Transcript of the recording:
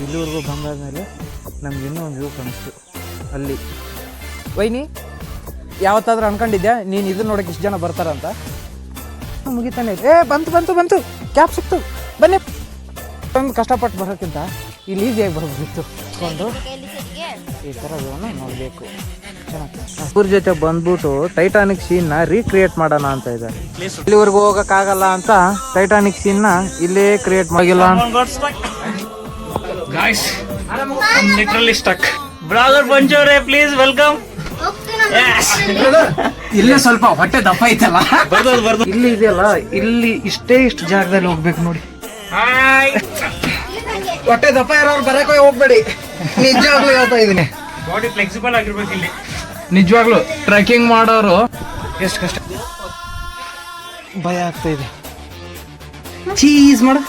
ಇಲ್ಲಿವರೆಗೂ ಬಂದಾದ್ಮೇಲೆ ನಮ್ಗೆ ಇನ್ನೂ ಒಂದು ವ್ಯೂ ಕಾಣಿಸ್ತು ಅಲ್ಲಿ. ವೈನಿ ಯಾವತ್ತಾದ್ರೂ ಅನ್ಕೊಂಡಿದ್ಯಾ ನೀನು ಇದನ್ನ ನೋಡೋಕೆ ಇಷ್ಟು ಜನ ಬರ್ತಾರಂತ? ಮುಗಿತಾನೆ ಬಂತು ಕ್ಯಾಬ್ ಸಿಕ್ತು. ಬನ್ನಿ, ಕಷ್ಟಪಟ್ಟು ಬರೋಕ್ಕಿಂತ ಇಲ್ಲಿ ಈಸಿಯಾಗಿ ಬರ್ಬೋದಿತ್ತು. ಈ ಥರ ನೋಡಬೇಕು. ಅವ್ರ ಜೊತೆ ಬಂದ್ಬಿಟ್ಟು ಟೈಟಾನಿಕ್ ಸೀನ್ನ ರೀಕ್ರಿಯೇಟ್ ಮಾಡೋಣ ಅಂತ ಇದ್ದಾರೆ. ಇಲ್ಲಿವರೆಗೂ ಹೋಗಕ್ಕಾಗಲ್ಲ ಅಂತ ಟೈಟಾನಿಕ್ ಸೀನ್ನ ಇಲ್ಲೇ ಕ್ರಿಯೇಟ್ ಮಾಡಿಲ್ಲ. Literally stuck. ಬ್ರಾದರ್ ಬಂಚೋರೆ ಪ್ಲೀಸ್ ವೆಲ್ಕಮ್. ಇಲ್ಲೇ ಸ್ವಲ್ಪ ಹೊಟ್ಟೆ ದಪ್ಪ ಐತಲ್ಲ, ಇಲ್ಲಿ ಇದೆಯಲ್ಲ, ಇಲ್ಲಿ ಇಷ್ಟು ಜಾಗದಲ್ಲಿ ಹೋಗ್ಬೇಕು ನೋಡಿ. ಹೊಟ್ಟೆ ದಪ್ಪ ಇರೋರು ಬರಕ್ಕೆ ಹೋಗ್ಬೇಡಿ, ನಿಜವಾಗ್ಲೂ ಹೇಳ್ತಾ ಇದೀನಿ. ಬಾಡಿ ಫ್ಲೆಕ್ಸಿಬಲ್ ಆಗಿರ್ಬೇಕು ಇಲ್ಲಿ. ನಿಜವಾಗ್ಲೂ ಟ್ರೆಕ್ಕಿಂಗ್ ಮಾಡೋರು ಎಷ್ಟು ಕಷ್ಟ. ಭಯ ಆಗ್ತಾ ಇದೆ. ಚೀಸ್ ಮಾಡು.